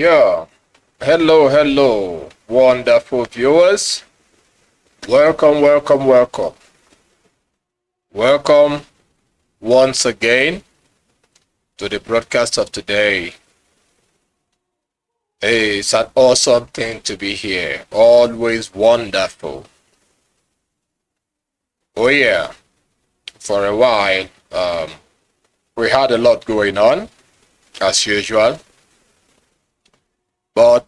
Yeah, hello, wonderful viewers. Welcome once again to the broadcast of today. It's an awesome thing to be here. Always wonderful. Oh yeah, for a while, we had a lot going on, as usual. But,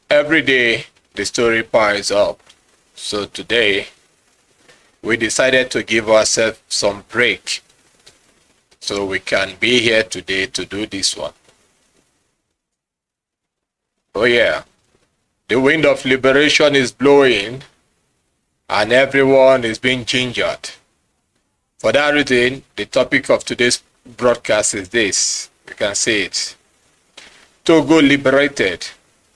every day the story piles up. So today, we decided to give ourselves some break so we can be here today to do this one. Oh yeah, the wind of liberation is blowing and everyone is being gingered. For that reason, the topic of today's broadcast is this. You can see it. Togo liberated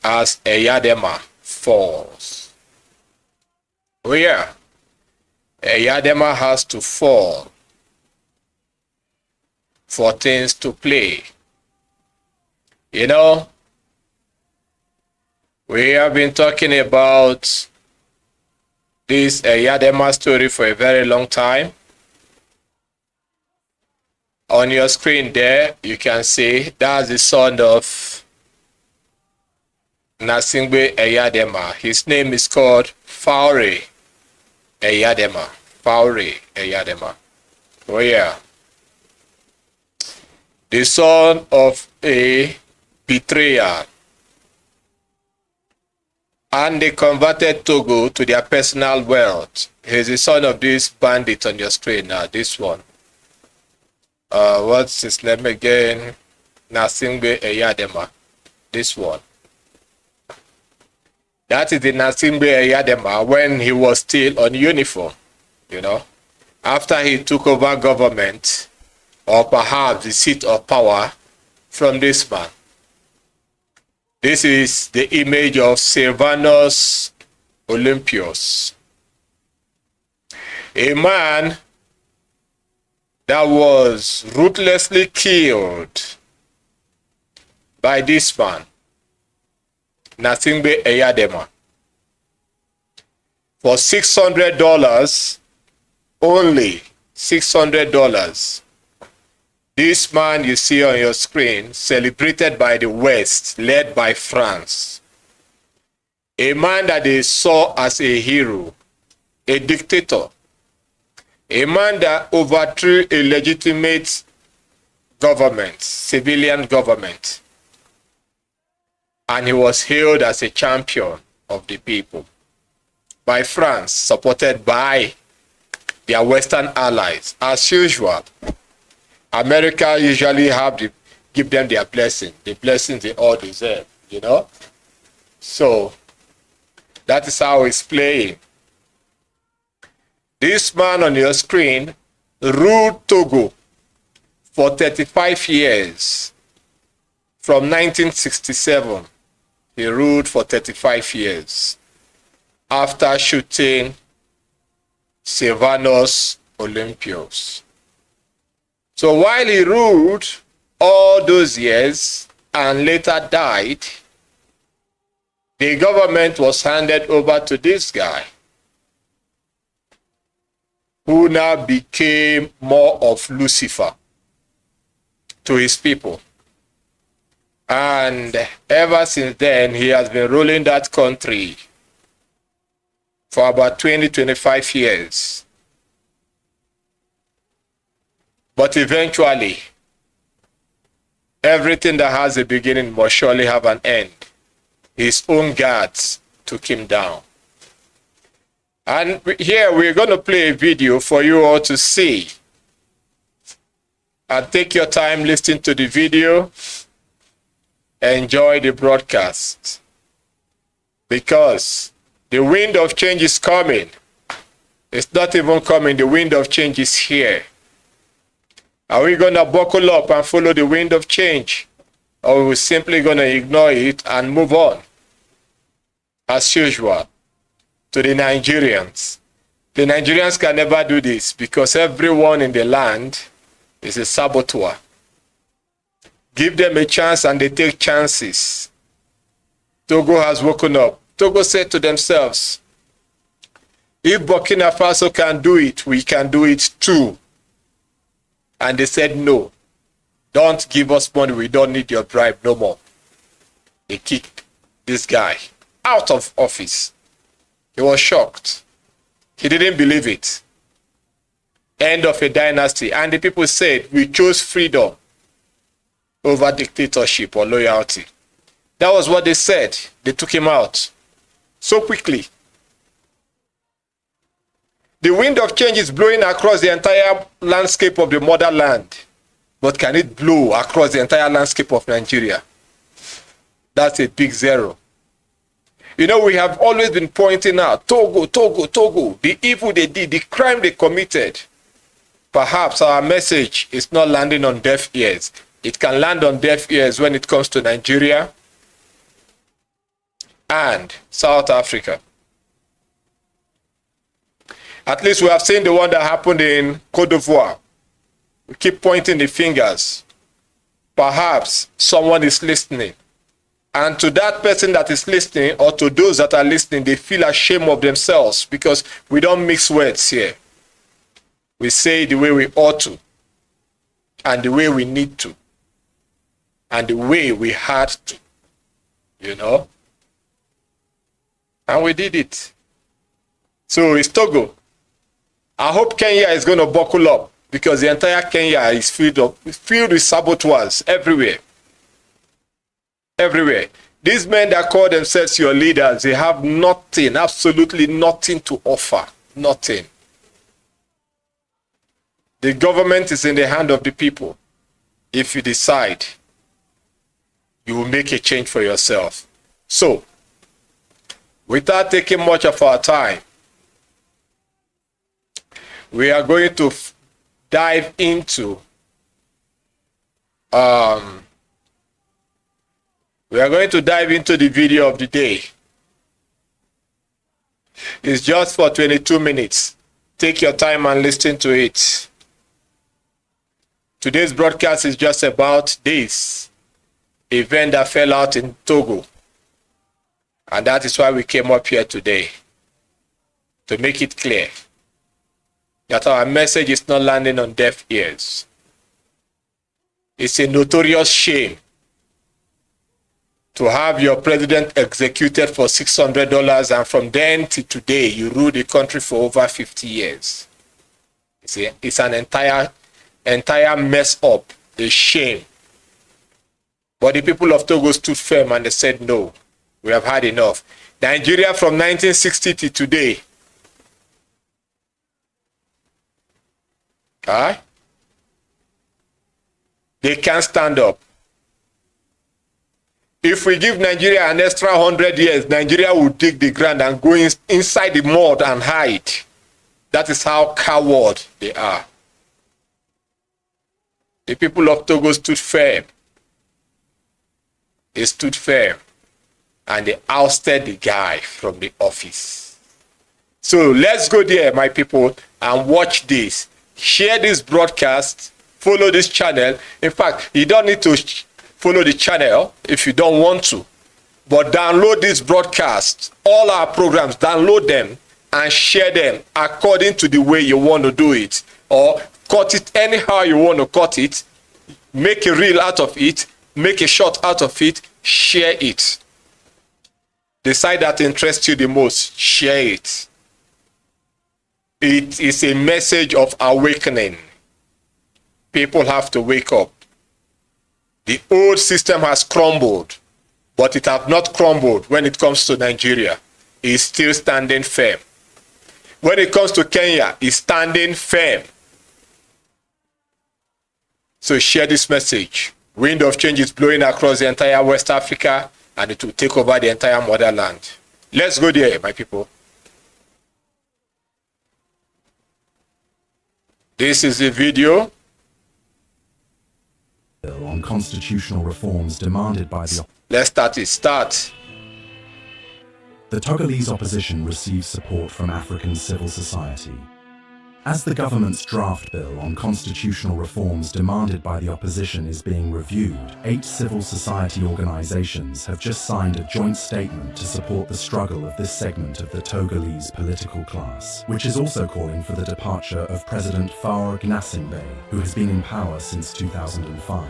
as Eyedema falls. Oh yeah, Eyedema has to fall for things to play. You know, we have been talking about this Eyedema story for a very long time. On your screen there, you can see that's the son of Nasingbe Eyedema. His name is called A.I.R. Eyedema. A.I.R. Eyedema. Oh yeah. The son of a betrayer. And they converted Togo to their personal wealth. He's the son of this bandit on your screen now, this one. What's his name again? Nasingbe Eyedema. This one. That is the Nasingbe Eyedema when he was still on uniform, After he took over government, or perhaps the seat of power from this man. This is the image of Sylvanus Olympius, a man that was ruthlessly killed by this man, Nasingbe Eyedema, for $600 only. $600. This man you see on your screen, celebrated by the West, led by France. A man that they saw as a hero, a dictator, a man that overthrew a legitimate government, civilian government. And he was hailed as a champion of the people by France, supported by their Western allies. As usual, America usually give them their blessing, the blessings they all deserve, So that is how it's playing. This man on your screen ruled Togo for 35 years. From 1967, he ruled for 35 years after shooting Sylvanus Olympius. So while he ruled all those years and later died, the government was handed over to this guy, who now became more of Lucifer to his people. And ever since then, he has been ruling that country for about 20-25 years. But eventually, everything that has a beginning must surely have an end. His own guards took him down. And here we're going to play a video for you all to see. And take your time listening to the video. Enjoy the broadcast. Because the wind of change is coming. It's not even coming. The wind of change is here. Are we going to buckle up and follow the wind of change? Or are we simply going to ignore it and move on? As usual, to the Nigerians. The Nigerians can never do this because everyone in the land is a saboteur. Give them a chance and they take chances. Togo has woken up. Togo said to themselves, if Burkina Faso can do it, we can do it too. And they said, no, don't give us money. We don't need your bribe no more. They kicked this guy out of office. He was shocked. He didn't believe it. End of a dynasty. And the people said, we chose freedom over dictatorship or loyalty. That was what they said. They took him out so quickly. The wind of change is blowing across the entire landscape of the motherland. But can it blow across the entire landscape of Nigeria? That's a big zero. You know, we have always been pointing out, Togo, the evil they did, the crime they committed. Perhaps our message is not landing on deaf ears. It can land on deaf ears when it comes to Nigeria and South Africa. At least we have seen the one that happened in Côte d'Ivoire. We keep pointing the fingers. Perhaps someone is listening. And to that person that is listening, or to those that are listening, they feel ashamed of themselves because we don't mix words here. We say the way we ought to, and the way we need to, and the way we had to, you know? And we did it. So it's Togo. I hope Kenya is going to buckle up because the entire Kenya is filled with saboteurs everywhere. Everywhere. These men that call themselves your leaders, they have nothing, absolutely nothing to offer. Nothing. The government is in the hand of the people. If you decide, you will make a change for yourself. So, without taking much of our time, we are going to dive into the video of the day. It's just for 22 minutes. Take your time and listen to it. Today's broadcast is just about this event that fell out in Togo. And that is why we came up here today, to make it clear that our message is not landing on deaf ears. It's a notorious shame to have your president executed for $600, and from then to today, you rule the country for over 50 years. It's an entire mess up, a shame. But the people of Togo stood firm and they said, no, we have had enough. Nigeria from 1960 to today. They can't stand up. If we give Nigeria an extra 100 years, Nigeria will dig the ground and go inside the mud and hide. That is how coward they are. The people of Togo stood firm. They stood firm. And they ousted the guy from the office. So let's go there, my people, and watch this. Share this broadcast. Follow this channel. In fact, you don't need to follow the channel if you don't want to. But download this broadcast. All our programs, download them and share them according to the way you want to do it. Or cut it anyhow you want to cut it. Make a reel out of it. Make a short out of it. Share it. The side that interests you the most, share it. It is a message of awakening. People have to wake up. The old system has crumbled, but it has not crumbled when it comes to Nigeria. It's still standing firm. When it comes to Kenya, it's standing firm. So share this message. Wind of change is blowing across the entire West Africa, and it will take over the entire motherland. Let's go there, my people. This is the video. On constitutional reforms demanded by the... Let's start it. Start. The Togolese opposition receives support from African civil society. As the government's draft bill on constitutional reforms demanded by the opposition is being reviewed, 8 civil society organizations have just signed a joint statement to support the struggle of this segment of the Togolese political class, which is also calling for the departure of President A.I.R, who has been in power since 2005.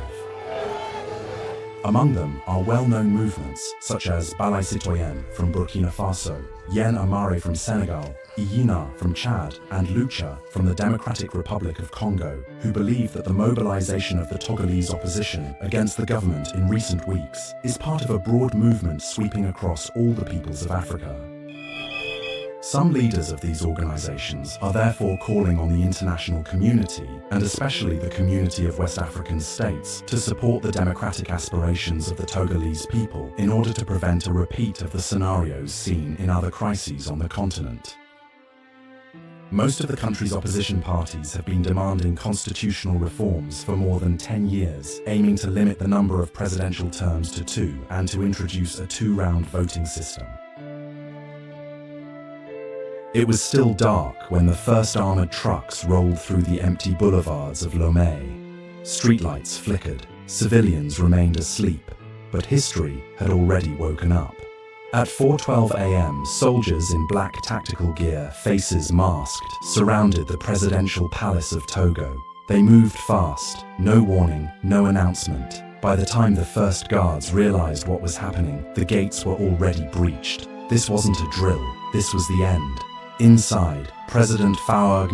Among them are well-known movements such as Balai Citoyen from Burkina Faso, Yen Amare from Senegal, Eyedema from Chad, and Lucha from the Democratic Republic of Congo, who believe that the mobilization of the Togolese opposition against the government in recent weeks is part of a broad movement sweeping across all the peoples of Africa. Some leaders of these organizations are therefore calling on the international community, and especially the community of West African states, to support the democratic aspirations of the Togolese people in order to prevent a repeat of the scenarios seen in other crises on the continent. Most of the country's opposition parties have been demanding constitutional reforms for more than 10 years, aiming to limit the number of presidential terms to 2 and to introduce a 2-round voting system. It was still dark when the first armored trucks rolled through the empty boulevards of Lomé. Streetlights flickered, civilians remained asleep, but history had already woken up. At 4:12 a.m., soldiers in black tactical gear, faces masked, surrounded the presidential palace of Togo. They moved fast, no warning, no announcement. By the time the first guards realized what was happening, the gates were already breached. This wasn't a drill, this was the end. Inside, President A.I.R,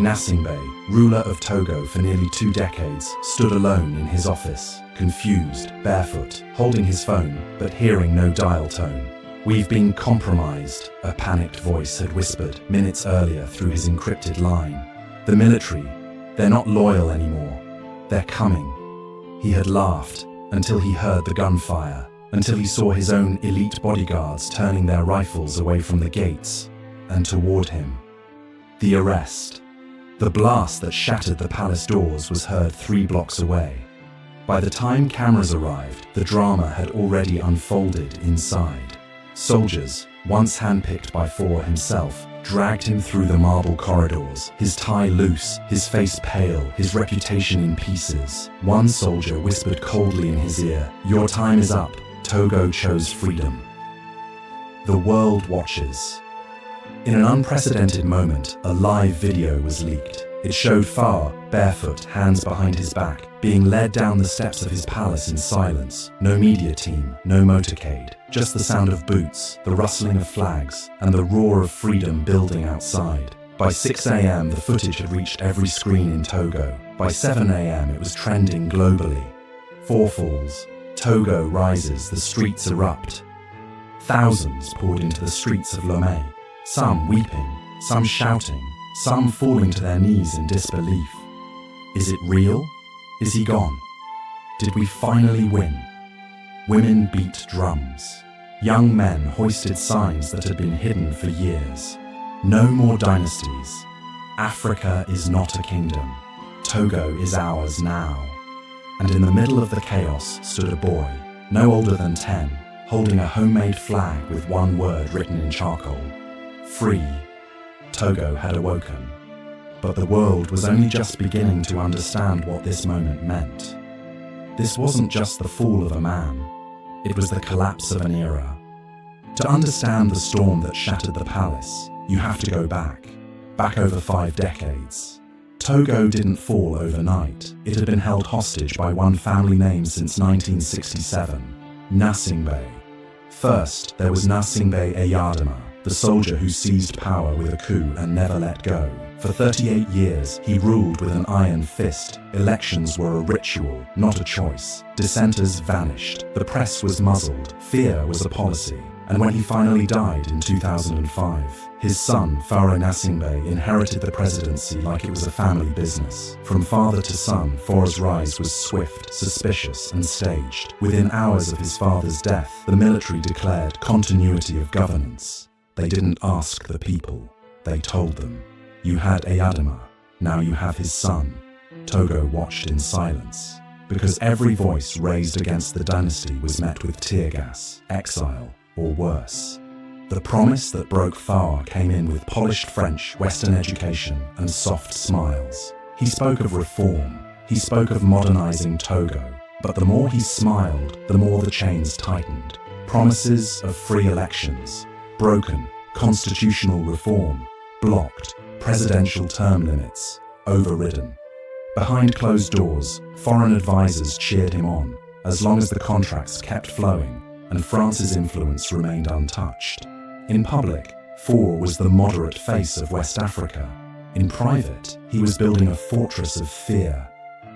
ruler of Togo for nearly 2 decades, stood alone in his office, confused, barefoot, holding his phone, but hearing no dial tone. "We've been compromised," a panicked voice had whispered minutes earlier through his encrypted line. "The military, they're not loyal anymore. They're coming." He had laughed until he heard the gunfire, until he saw his own elite bodyguards turning their rifles away from the gates and toward him. The arrest. The blast that shattered the palace doors was heard 3 blocks away. By the time cameras arrived, the drama had already unfolded inside. Soldiers, once handpicked by A.I.R himself, dragged him through the marble corridors, his tie loose, his face pale, his reputation in pieces. One soldier whispered coldly in his ear, "Your time is up. Togo chose freedom." The world watches. In an unprecedented moment, a live video was leaked. It showed A.I.R, barefoot, hands behind his back, being led down the steps of his palace in silence. No media team, no motorcade, just the sound of boots, the rustling of flags, and the roar of freedom building outside. By 6 a.m, the footage had reached every screen in Togo. By 7 a.m, it was trending globally. 4 falls. Togo rises, the streets erupt. Thousands poured into the streets of Lomé. Some weeping, some shouting, some falling to their knees in disbelief. Is it real? Is he gone? Did we finally win? Women beat drums. Young men hoisted signs that had been hidden for years. No more dynasties. Africa is not a kingdom. Togo is ours now. And in the middle of the chaos stood a boy, no older than 10, holding a homemade flag with one word written in charcoal. Free. Togo had awoken. But the world was only just beginning to understand what this moment meant. This wasn't just the fall of a man. It was the collapse of an era. To understand the storm that shattered the palace, you have to go back over 5 decades. Togo didn't fall overnight. It had been held hostage by one family name since 1967, Eyedema. First, there was Eyedema, the soldier who seized power with a coup and never let go. For 38 years, he ruled with an iron fist. Elections were a ritual, not a choice. Dissenters vanished. The press was muzzled. Fear was a policy. And when he finally died in 2005, his son, A.I.R inherited the presidency like it was a family business. From father to son, A.I.R's rise was swift, suspicious, and staged. Within hours of his father's death, the military declared continuity of governance. They didn't ask the people, they told them. You had Eyedema, now you have his son. Togo watched in silence, because every voice raised against the dynasty was met with tear gas, exile, or worse. The promise that broke Faure came in with polished French, Western education, and soft smiles. He spoke of reform. He spoke of modernizing Togo. But the more he smiled, the more the chains tightened. Promises of free elections, broken, constitutional reform, blocked, presidential term limits, overridden. Behind closed doors, foreign advisors cheered him on, as long as the contracts kept flowing and France's influence remained untouched. In public, Faure was the moderate face of West Africa. In private, he was building a fortress of fear.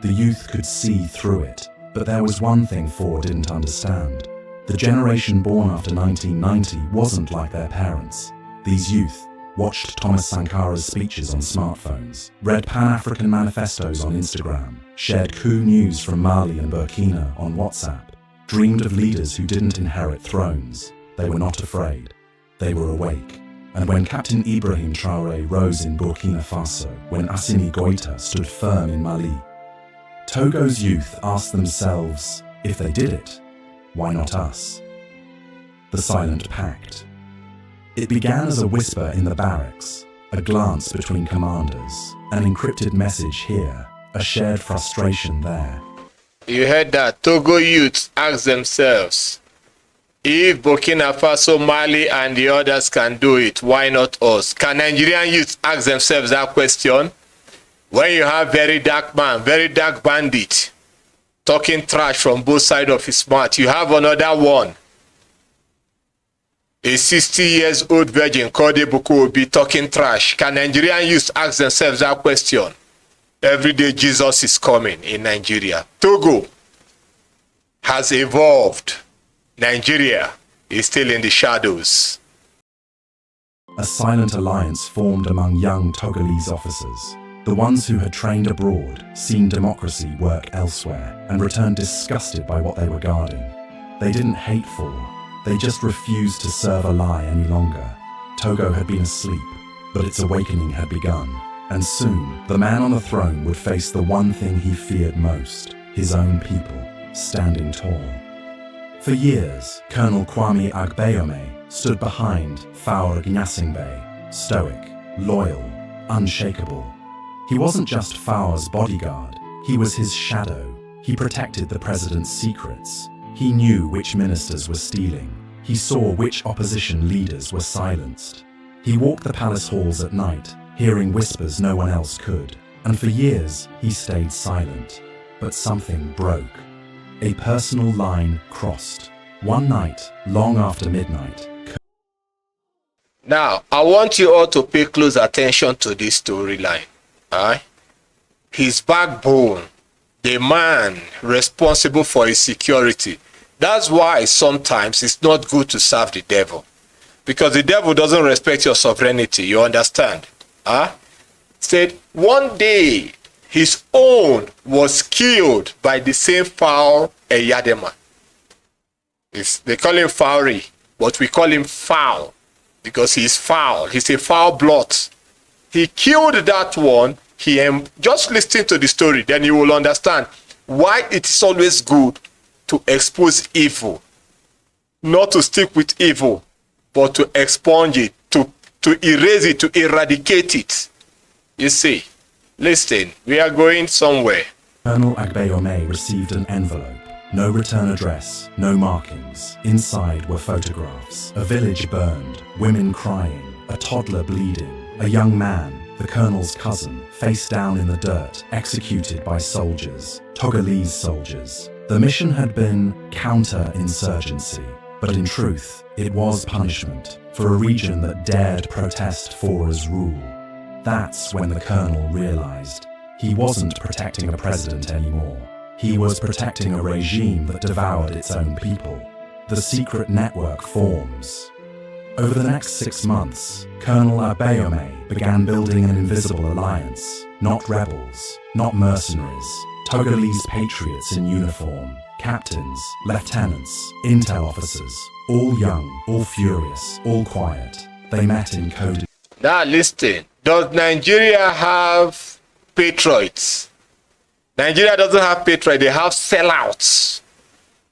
The youth could see through it, but there was one thing Faure didn't understand. The generation born after 1990 wasn't like their parents. These youth watched Thomas Sankara's speeches on smartphones, read Pan-African manifestos on Instagram, shared coup news from Mali and Burkina on WhatsApp, dreamed of leaders who didn't inherit thrones. They were not afraid. They were awake. And when Captain Ibrahim Traoré rose in Burkina Faso, when Assimi Goïta stood firm in Mali, Togo's youth asked themselves, if they did it, why not us? The Silent Pact. It began as a whisper in the barracks, a glance between commanders, an encrypted message here, a shared frustration there. You heard that. Togo youths ask themselves, if Burkina Faso, Mali, and the others can do it, why not us? Can Nigerian youths ask themselves that question? When you have very dark man, very dark bandit, talking trash from both sides of his mouth, you have another one, a 60 years old virgin called Ebuku will be talking trash. Can Nigerian youths ask themselves that question? Every day Jesus is coming in Nigeria. Togo has evolved. Nigeria is still in the shadows. A silent alliance formed among young Togolese officers. The ones who had trained abroad, seen democracy work elsewhere, and returned disgusted by what they were guarding. They didn't hate Faure. They just refused to serve a lie any longer. Togo had been asleep, but its awakening had begun. And soon, the man on the throne would face the one thing he feared most, his own people, standing tall. For years, Colonel Kwame Agbayome stood behind Faure Gnassingbé, stoic, loyal, unshakable. He wasn't just Faure's bodyguard, he was his shadow. He protected the president's secrets. He knew which ministers were stealing. He saw which opposition leaders were silenced. He walked the palace halls at night, hearing whispers no one else could. And for years, he stayed silent. But something broke. A personal line crossed. One night, long after midnight. Now, I want you all to pay close attention to this storyline. His backbone, the man responsible for his security. That's why sometimes it's not good to serve the devil. Because the devil doesn't respect your sovereignty, you understand? Said one day his own was killed by the same foul Eyedema. They call him Fowry, but we call him foul because he's foul. He's a foul blot. He killed that one. Just listen to the story, then you will understand why it is always good to expose evil, not to stick with evil, but to expunge it, to erase it, to eradicate it. You see, listen, we are going somewhere. Colonel Agbayome received an envelope. No return address, no markings. Inside were photographs. A village burned, women crying, a toddler bleeding, a young man, the colonel's cousin, face down in the dirt, executed by soldiers, Togolese soldiers. The mission had been counter-insurgency, but in truth, it was punishment for a region that dared protest Faure's rule. That's when the colonel realized he wasn't protecting a president anymore. He was protecting a regime that devoured its own people. The secret network forms. Over the next 6 months, Colonel Agbayome began building an invisible alliance. Not rebels, not mercenaries, Togolese patriots in uniform, captains, lieutenants, intel officers, all young, all furious, all quiet. They met in code. Now listen, does Nigeria have patriots? Nigeria doesn't have patriots, they have sellouts.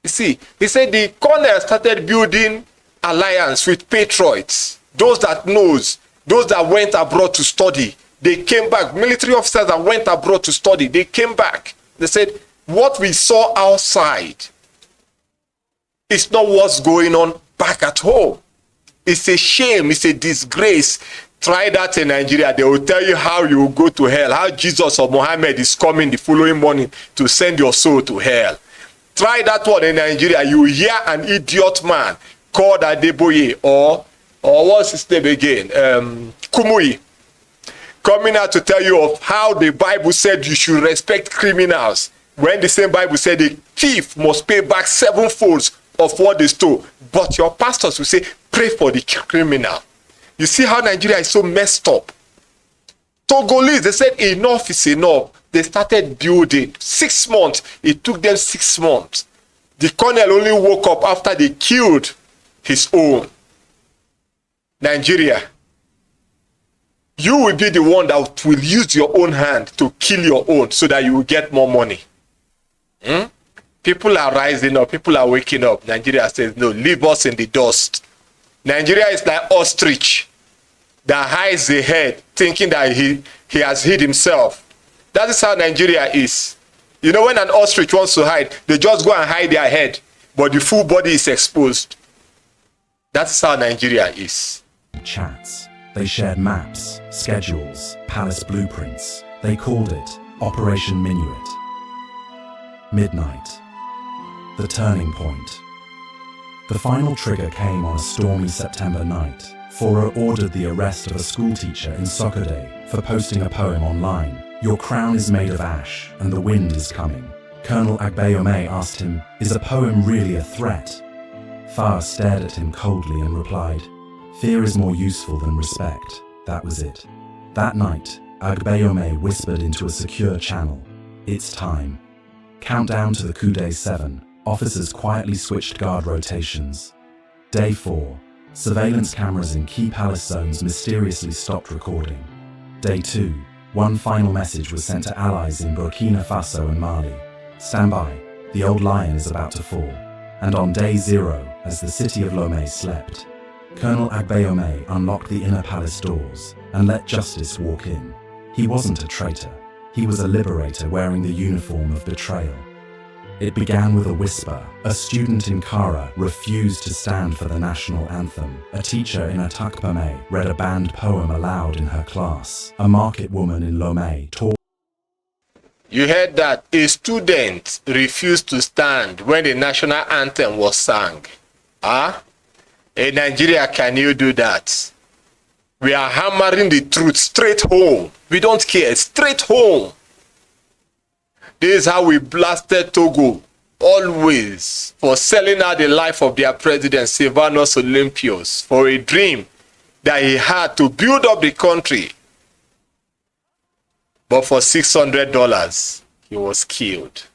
You see, he said the colonel started building alliance with patriots, those that knows, those that went abroad to study. They came back. Military officers that went abroad to study, they came back. They said, what we saw outside is not what's going on back at home. It's a shame. It's a disgrace. Try that in Nigeria. They will tell you how you will go to hell, how Jesus or Muhammad is coming the following morning to send your soul to hell. Try that one in Nigeria. You will hear an idiot man called Adeboye or what's his name again? Kumuyi, coming out to tell you of how the Bible said you should respect criminals, when the same Bible said a thief must pay back sevenfold of what they stole. But your pastors will say, pray for the criminal. You see how Nigeria is so messed up. Togolese, they said enough is enough. They started building. 6 months. It took them 6 months. The colonel only woke up after they killed his own. Nigeria, you will be the one that will use your own hand to kill your own so that you will get more money. People are rising up. People are waking up. Nigeria says, no, leave us in the dust. Nigeria is like ostrich that hides the head thinking that he has hid himself. That is how Nigeria is. You know, when an ostrich wants to hide, they just go and hide their head, but the full body is exposed. That is how Nigeria is. Chats. They shared maps, schedules, palace blueprints. They called it Operation Minuet. Midnight. The turning point. The final trigger came on a stormy September night. Fora ordered the arrest of a schoolteacher in Sokode for posting a poem online. Your crown is made of ash, and the wind is coming. Colonel Agbayome asked him, is a poem really a threat? Fara stared at him coldly and replied, fear is more useful than respect. That was it. That night, Agbayome whispered into a secure channel. It's time. Countdown to the coup day 7. Officers quietly switched guard rotations. Day 4. Surveillance cameras in key palace zones mysteriously stopped recording. Day 2. One final message was sent to allies in Burkina Faso and Mali. Stand by. The old lion is about to fall. And on day 0, as the city of Lomé slept, Colonel Agbayome unlocked the inner palace doors and let justice walk in. He wasn't a traitor. He was a liberator wearing the uniform of betrayal. It began with a whisper. A student in Kara refused to stand for the national anthem. A teacher in Atakpame read a banned poem aloud in her class. A market woman in Lomé taught. You heard that a student refused to stand when the national anthem was sung. In Nigeria, can you do that? We are hammering the truth straight home. We don't care, straight home. This is how we blasted Togo, always, for selling out the life of their president, Sylvanus Olympios, for a dream that he had to build up the country. But for $600, he was killed.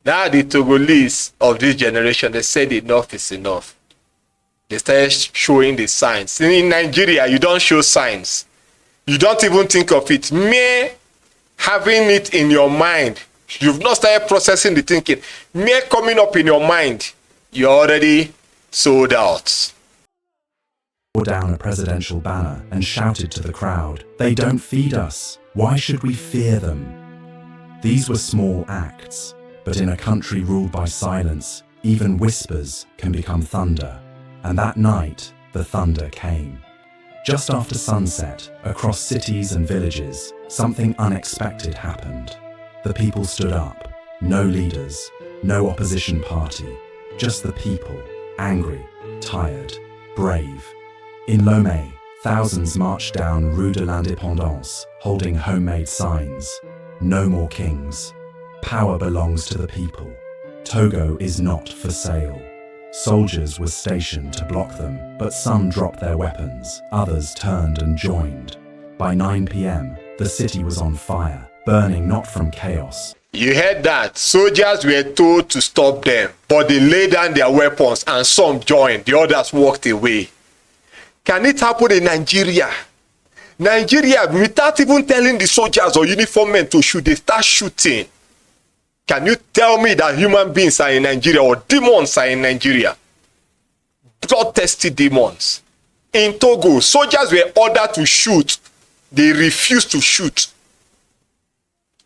Now the Togolese of this generation, they said enough is enough. They started showing the signs. In Nigeria, you don't show signs. You don't even think of it. Mere having it in your mind, you've not started processing the thinking. Mere coming up in your mind, you're already sold out. Down a presidential banner and shouted to the crowd, they don't feed us. Why should we fear them? These were small acts, but in a country ruled by silence, even whispers can become thunder. And that night, the thunder came. Just after sunset, across cities and villages, something unexpected happened. The people stood up. No leaders, no opposition party, just the people, angry, tired, brave. In Lomé, thousands marched down Rue de l'Indépendance, holding homemade signs. No more kings. Power belongs to the people. Togo is not for sale. Soldiers were stationed to block them, but some dropped their weapons, others turned and joined. By 9 p.m., the city was on fire, burning not from chaos. You heard that. Soldiers were told to stop them, but they laid down their weapons and some joined, the others walked away. Can it happen in Nigeria? Nigeria, without even telling the soldiers or uniform men to shoot, they start shooting. Can you tell me that human beings are in Nigeria or demons are in Nigeria? bloodthirsty demons. In Togo, soldiers were ordered to shoot. They refused to shoot.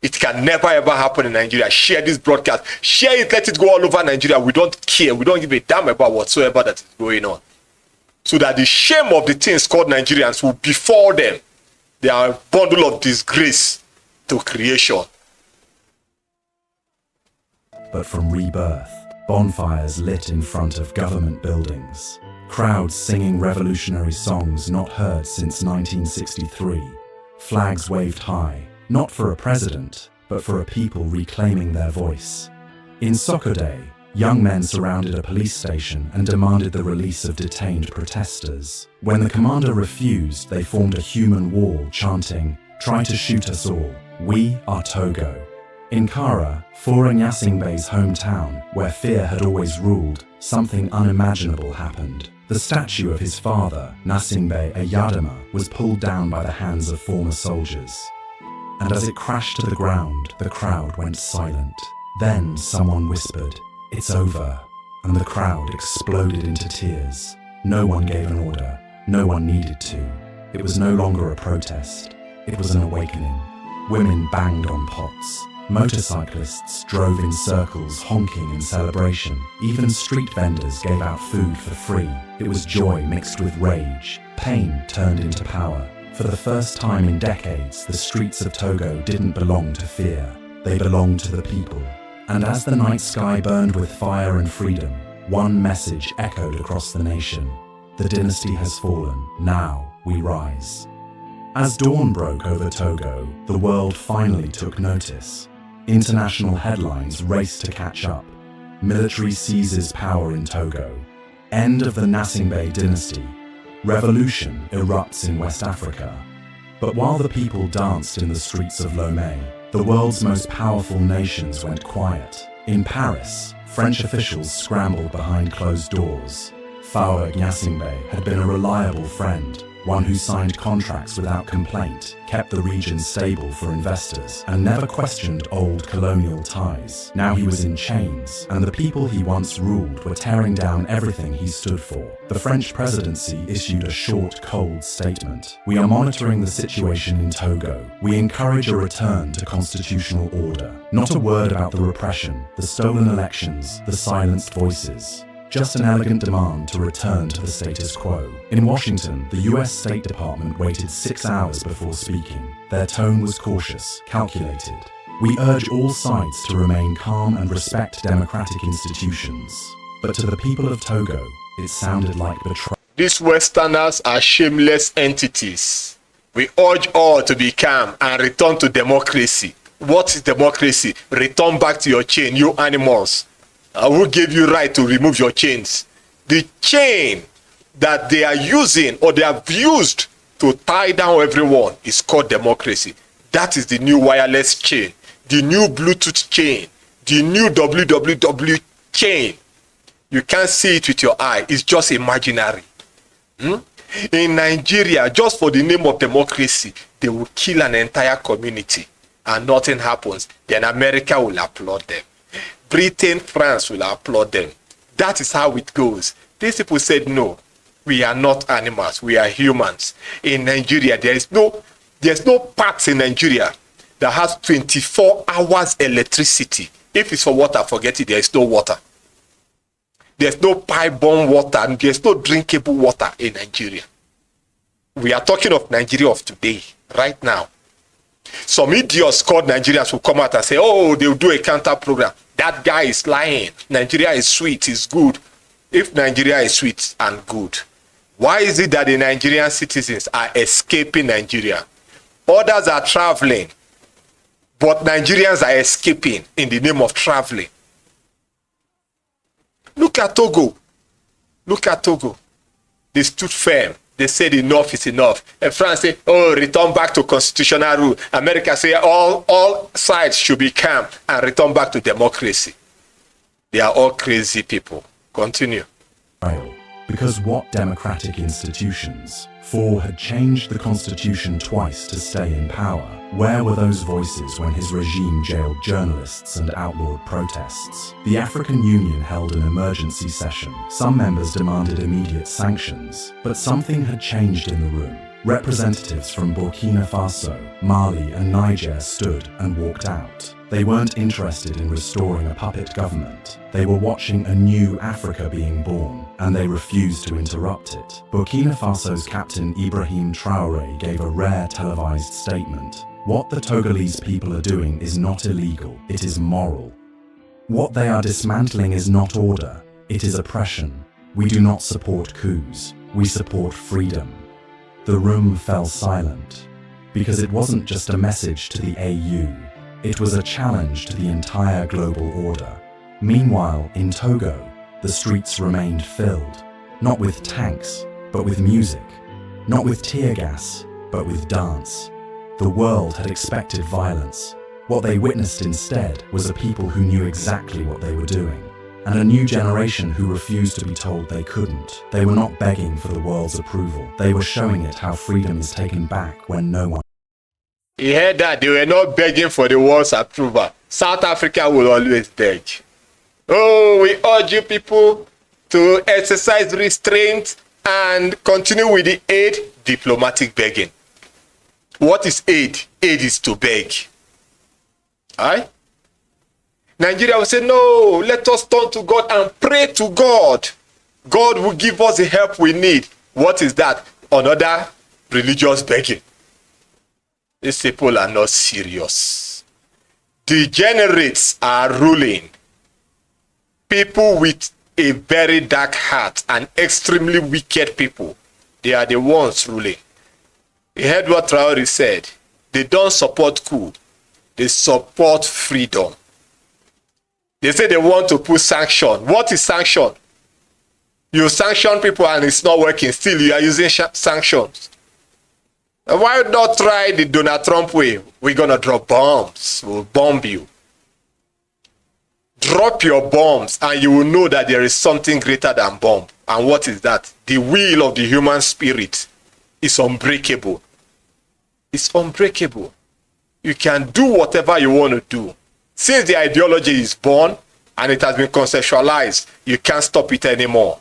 It can never ever happen in Nigeria. Share this broadcast. Share it, let it go all over Nigeria. We don't care. We don't give a damn about whatsoever that is going on. So that the shame of the things called Nigerians will befall them. They are a bundle of disgrace to creation. But from rebirth, bonfires lit in front of government buildings, crowds singing revolutionary songs not heard since 1963, flags waved high, not for a president, but for a people reclaiming their voice. In Sokoto, young men surrounded a police station and demanded the release of detained protesters. When the commander refused, they formed a human wall chanting, "Try to shoot us all. We are Togo." In Kara, Fora Nyasingbe's hometown, where fear had always ruled, something unimaginable happened. The statue of his father, Nasingbe Eyedema, was pulled down by the hands of former soldiers. And as it crashed to the ground, the crowd went silent. Then someone whispered, "It's over," and the crowd exploded into tears. No one gave an order. No one needed to. It was no longer a protest. It was an awakening. Women banged on pots. Motorcyclists drove in circles, honking in celebration. Even street vendors gave out food for free. It was joy mixed with rage. Pain turned into power. For the first time in decades, the streets of Togo didn't belong to fear. They belonged to the people. And as the night sky burned with fire and freedom, one message echoed across the nation. The dynasty has fallen. Now we rise. As dawn broke over Togo, the world finally took notice. International headlines raced to catch up. Military seizes power in Togo. End of the Nasingbe dynasty. Revolution erupts in West Africa. But while the people danced in the streets of Lomé, the world's most powerful nations went quiet. In Paris, French officials scrambled behind closed doors. Faure Gnassingbé had been a reliable friend, one who signed contracts without complaint, kept the region stable for investors, and never questioned old colonial ties. Now he was in chains, and the people he once ruled were tearing down everything he stood for. The French presidency issued a short, cold statement. "We are monitoring the situation in Togo. We encourage a return to constitutional order." Not a word about the repression, the stolen elections, the silenced voices. Just an elegant demand to return to the status quo. In Washington, the US State Department waited 6 hours before speaking. Their tone was cautious, calculated. "We urge all sides to remain calm and respect democratic institutions." But to the people of Togo, it sounded like betrayal. These Westerners are shameless entities. We urge all to be calm and return to democracy. What is democracy? Return back to your chain, you animals. Who gave you right to remove your chains? The chain that they are using or they have used to tie down everyone is called democracy. That is the new wireless chain, the new Bluetooth chain, the new www chain. You can't see it with your eye. It's just imaginary. In Nigeria, just for the name of democracy, they will kill an entire community and nothing happens. Then America will applaud them. Britain, France will applaud them. That is how it goes. These people said, no, we are not animals, we are humans. In Nigeria, there's no parts in Nigeria that has 24 hours electricity. If it's for water, forget it, there is no water. There's no pipe-borne water, and there's no drinkable water in Nigeria. We are talking of Nigeria of today, right now. Some idiots called Nigerians will come out and say, oh, they'll do a counter program. That guy is lying. Nigeria is sweet, is good. If Nigeria is sweet and good, why is it that the Nigerian citizens are escaping Nigeria? Others are traveling, but Nigerians are escaping in the name of traveling. Look at Togo. Look at Togo. They stood firm. They said enough is enough. And France said, oh, return back to constitutional rule. America said all sides should be calm and return back to democracy. They are all crazy people. Continue. Because what democratic institutions? 4 had changed the constitution twice to stay in power. Where were those voices when his regime jailed journalists and outlawed protests? The African Union held an emergency session. Some members demanded immediate sanctions, but something had changed in the room. Representatives from Burkina Faso, Mali, and Niger stood and walked out. They weren't interested in restoring a puppet government. They were watching a new Africa being born, and they refused to interrupt it. Burkina Faso's captain Ibrahim Traoré gave a rare televised statement. What the Togolese people are doing is not illegal, it is moral. What they are dismantling is not order, it is oppression. We do not support coups, we support freedom. The room fell silent, because it wasn't just a message to the AU, it was a challenge to the entire global order. Meanwhile, in Togo, the streets remained filled, not with tanks, but with music, not with tear gas, but with dance. The world had expected violence. What they witnessed instead was a people who knew exactly what they were doing, and a new generation who refused to be told they couldn't. They were not begging for the world's approval. They were showing it how freedom is taken back when no one... He heard that they were not begging for the world's approval. South Africa will always beg. Oh, we urge you people to exercise restraint and continue with the aid, diplomatic begging. What is aid? Aid is to beg. Aye? Nigeria will say, no, let us turn to God and pray to God. God will give us the help we need. What is that? Another religious begging. These people are not serious. Degenerates are ruling. People with a very dark heart and extremely wicked people, they are the ones ruling. You heard what Traoré said. They don't support coup. They support freedom. They say they want to put sanction. What is sanction? You sanction people and it's not working. Still, you are using sanctions. Why not try the Donald Trump way? We're going to drop bombs. We'll bomb you. Drop your bombs and you will know that there is something greater than bomb. And what is that? The will of the human spirit is unbreakable. It's unbreakable. You can do whatever you want to do. Since the ideology is born and it has been conceptualized, you can't stop it anymore.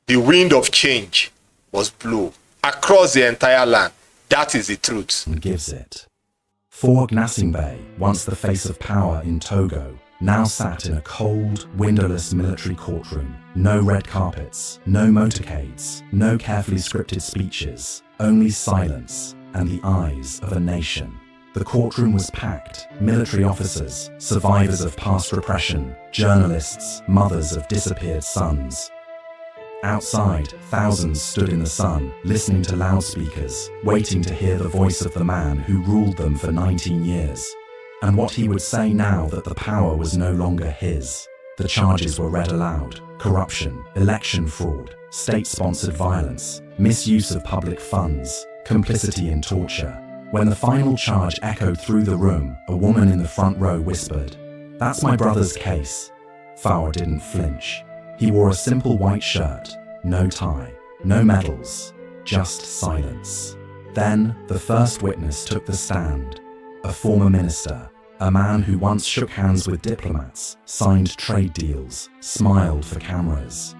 The wind of change must blow across the entire land. That is the truth. And gives it. Faure Gnassingbé, once the face of power in Togo, now sat in a cold, windowless military courtroom. No red carpets, no motorcades, no carefully scripted speeches, only silence and the eyes of a nation. The courtroom was packed. Military officers, survivors of past repression, journalists, mothers of disappeared sons. Outside, thousands stood in the sun, listening to loudspeakers, waiting to hear the voice of the man who ruled them for 19 years. And what he would say now that the power was no longer his. The charges were read aloud: corruption, election fraud, state-sponsored violence, misuse of public funds, complicity in torture. When the final charge echoed through the room, a woman in the front row whispered, "That's my brother's case." Faure didn't flinch. He wore a simple white shirt, no tie, no medals, just silence. Then the first witness took the stand. A former minister, a man who once shook hands with diplomats, signed trade deals, smiled for cameras.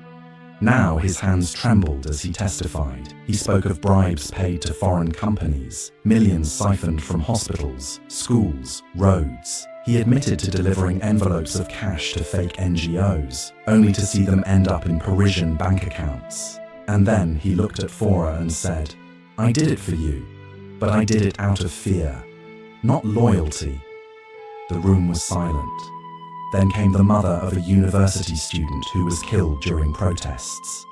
Now his hands trembled as he testified. He spoke of bribes paid to foreign companies, millions siphoned from hospitals, schools, roads. He admitted to delivering envelopes of cash to fake NGOs, only to see them end up in Parisian bank accounts. And then he looked at Faure and said, "I did it for you, but I did it out of fear, not loyalty." The room was silent. Then came the mother of a university student who was killed during protests.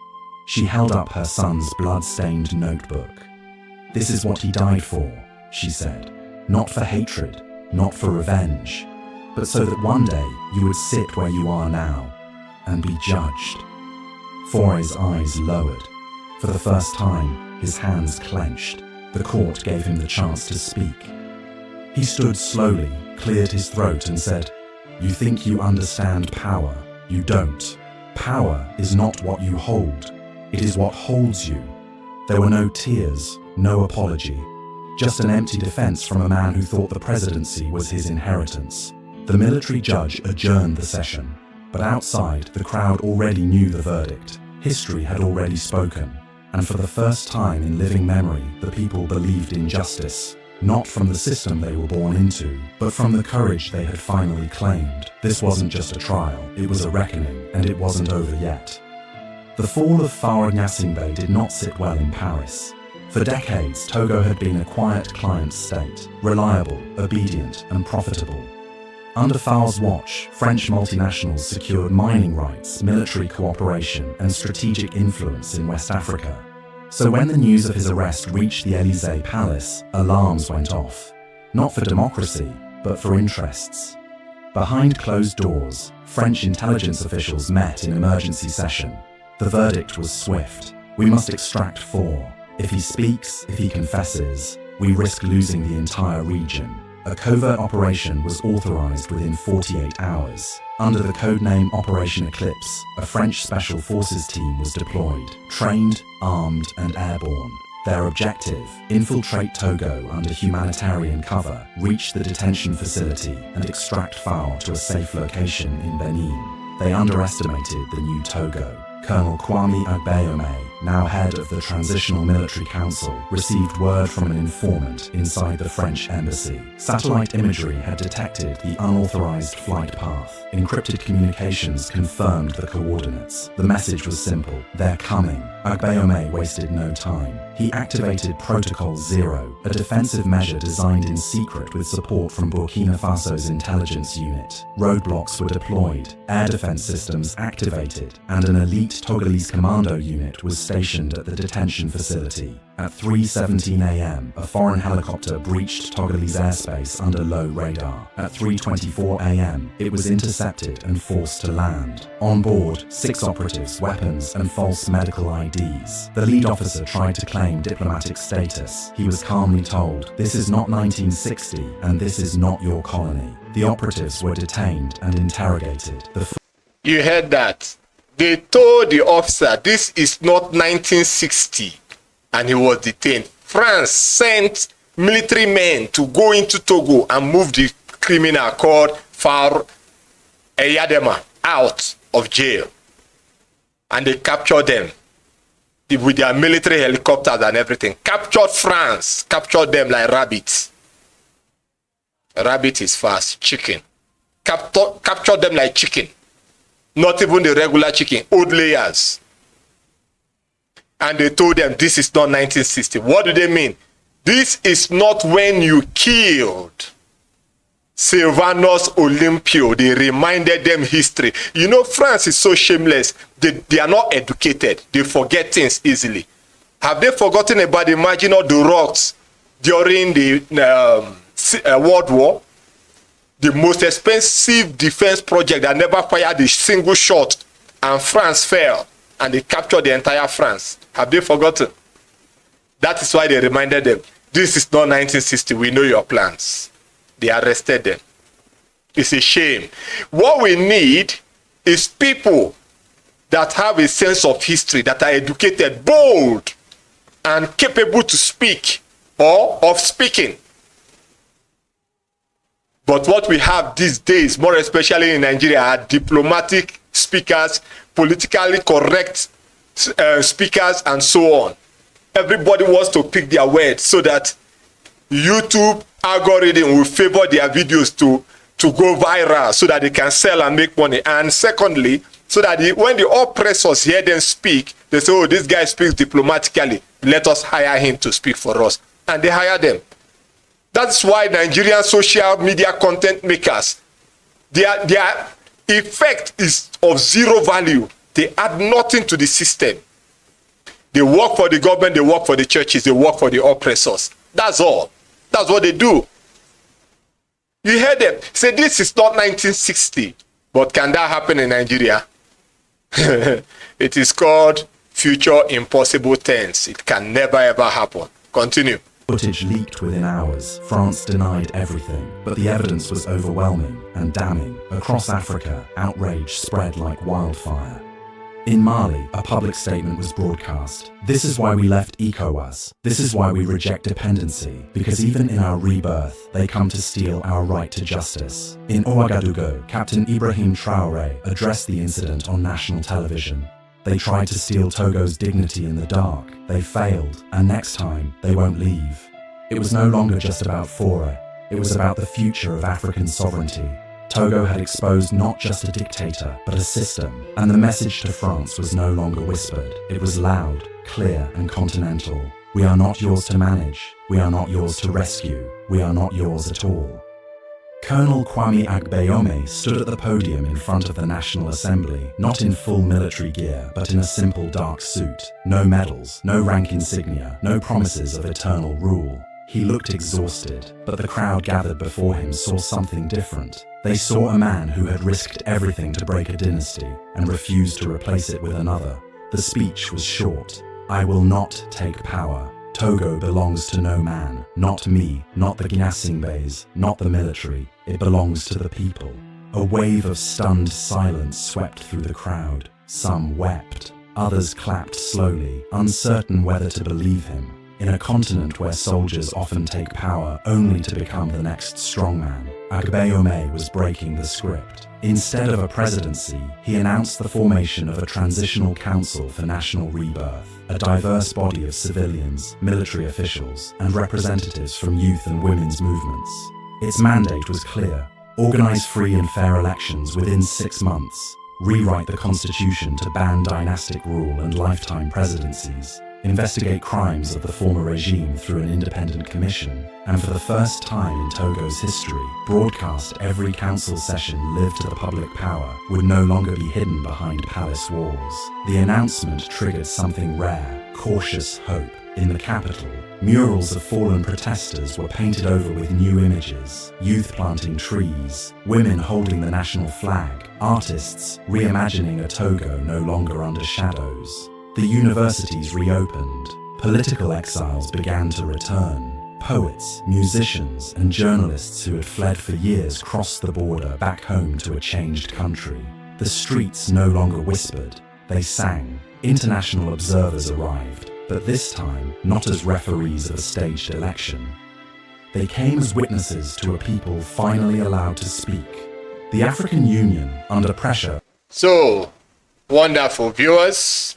She held up her son's blood-stained notebook. "This is what he died for," she said. "Not for hatred, not for revenge, but so that one day you would sit where you are now and be judged." Faure's eyes lowered. For the first time, his hands clenched. The court gave him the chance to speak. He stood slowly, cleared his throat and said, "You think you understand power. You don't. Power is not what you hold. It is what holds you. There were no tears, no apology, just an empty defense from a man who thought the presidency was his inheritance. The military judge adjourned the session, but outside, the crowd already knew the verdict. History had already spoken, and for the first time in living memory, the people believed in justice, not from the system they were born into, but from the courage they had finally claimed. This wasn't just a trial, it was a reckoning, and it wasn't over yet. The fall of Faure Gnassingbé did not sit well in Paris. For decades, Togo had been a quiet client state, reliable, obedient, and profitable. Under Faure's watch, French multinationals secured mining rights, military cooperation, and strategic influence in West Africa. So when the news of his arrest reached the Élysée Palace, alarms went off. Not for democracy, but for interests. Behind closed doors, French intelligence officials met in emergency session. The verdict was swift. We must extract Faure. If he speaks, if he confesses, we risk losing the entire region. A covert operation was authorized within 48 hours. Under the codename Operation Eclipse, a French Special Forces team was deployed, trained, armed, and airborne. Their objective: infiltrate Togo under humanitarian cover, reach the detention facility, and extract Faure to a safe location in Benin. They underestimated the new Togo. Colonel Kwame Agbayome, now head of the Transitional Military Council, received word from an informant inside the French embassy. Satellite imagery had detected the unauthorized flight path. Encrypted communications confirmed the coordinates. The message was simple: they're coming. Agbayome wasted no time. He activated Protocol Zero, a defensive measure designed in secret with support from Burkina Faso's intelligence unit. Roadblocks were deployed, air defense systems activated, and an elite Togolese commando unit was stationed at the detention facility. At 3:17 a.m., a foreign helicopter breached Togolese airspace under low radar. At 3:24 a.m., it was intercepted and forced to land. On board, 6 operatives, weapons, and false medical IDs. The lead officer tried to claim diplomatic status. He was calmly told, "This is not 1960, and this is not your colony." The operatives were detained and interrogated. You heard that? They told the officer, this is not 1960, and he was detained. France sent military men to go into Togo and move the criminal called Faure Eyedema out of jail. And they captured them with their military helicopters and everything. Captured France, captured them like rabbits. Rabbit is fast, chicken. Captured them like chicken. Not even the regular chicken, old layers. And they told them, this is not 1960. What do they mean? This is not when you killed Sylvanus Olympio. They reminded them history. You know, France is so shameless. They are not educated. They forget things easily. Have they forgotten about the Maginot de Routes during the World War? The most expensive defense project that never fired a single shot, and France fell, and they captured the entire France. Have they forgotten? That is why they reminded them, this is not 1960, we know your plans. They arrested them. It's a shame. What we need is people that have a sense of history, that are educated, bold, and capable to speak or of speaking. But what we have these days, more especially in Nigeria, are diplomatic speakers, politically correct speakers, and so on. Everybody wants to pick their words so that YouTube algorithm will favor their videos to go viral so that they can sell and make money. And secondly, so that when the oppressors hear them speak, they say, oh, this guy speaks diplomatically. Let us hire him to speak for us. And they hire them. That's why Nigerian social media content makers, their effect is of zero value. They add nothing to the system. They work for the government, they work for the churches, they work for the oppressors. That's all. That's what they do. You hear them say this is not 1960, but can that happen in Nigeria? It is called future impossible tense. It can never ever happen. Continue. Footage leaked within hours. France denied everything, but the evidence was overwhelming and damning. Across Africa, outrage spread like wildfire. In Mali, a public statement was broadcast. This is why we left ECOWAS. This is why we reject dependency, because even in our rebirth, they come to steal our right to justice. In Ouagadougou, Captain Ibrahim Traoré addressed the incident on national television. They tried to steal Togo's dignity in the dark. They failed, and next time, they won't leave. It was no longer just about Faure. It was about the future of African sovereignty. Togo had exposed not just a dictator, but a system, and the message to France was no longer whispered. It was loud, clear, and continental. We are not yours to manage. We are not yours to rescue. We are not yours at all. Colonel Kwame Agbayome stood at the podium in front of the National Assembly, not in full military gear, but in a simple dark suit. No medals, no rank insignia, no promises of eternal rule. He looked exhausted, but the crowd gathered before him saw something different. They saw a man who had risked everything to break a dynasty and refused to replace it with another. The speech was short. I will not take power. Togo belongs to no man, not me, not the Gnassingbes, not the military. It belongs to the people. A wave of stunned silence swept through the crowd. Some wept. Others clapped slowly, uncertain whether to believe him. In a continent where soldiers often take power only to become the next strongman, Agbayome was breaking the script. Instead of a presidency, he announced the formation of a transitional council for national rebirth, a diverse body of civilians, military officials, and representatives from youth and women's movements. Its mandate was clear: organize free and fair elections within 6 months, rewrite the constitution to ban dynastic rule and lifetime presidencies, investigate crimes of the former regime through an independent commission, and for the first time in Togo's history, broadcast every council session lived to the public power would no longer be hidden behind palace walls. The announcement triggered something rare: cautious hope. In the capital, murals of fallen protesters were painted over with new images: youth planting trees, women holding the national flag, artists reimagining a Togo no longer under shadows. The universities reopened. Political exiles began to return. Poets, musicians, and journalists who had fled for years crossed the border back home to a changed country. The streets no longer whispered, they sang. International observers arrived, but this time not as referees of a staged election. They came as witnesses to a people finally allowed to speak. The African Union, under pressure. So, wonderful viewers,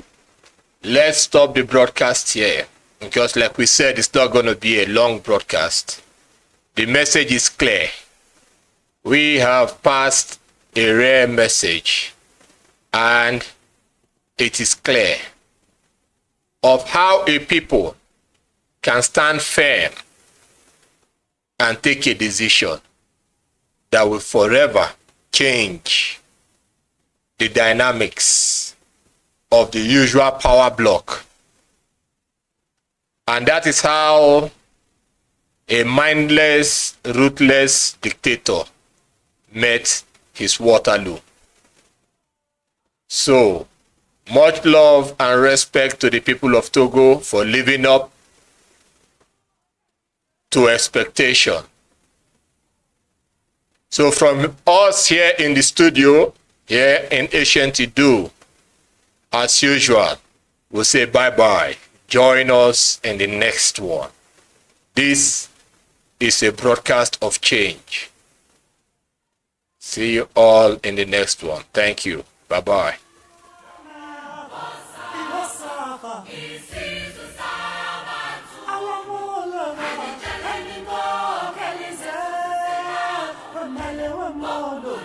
let's stop the broadcast here, because like we said, it's not going to be a long broadcast. The message is clear. We have passed a rare message, and it is clear of how a people can stand firm and take a decision that will forever change the dynamics of the usual power block. And that is how a mindless, ruthless dictator met his Waterloo. So, much love and respect to the people of Togo for living up to expectation. So from us here in the studio, here in Ancient Idu, as usual, we'll say bye-bye. Join us in the next one. This is a broadcast of change. See you all in the next one. Thank you. Bye-bye. Mono.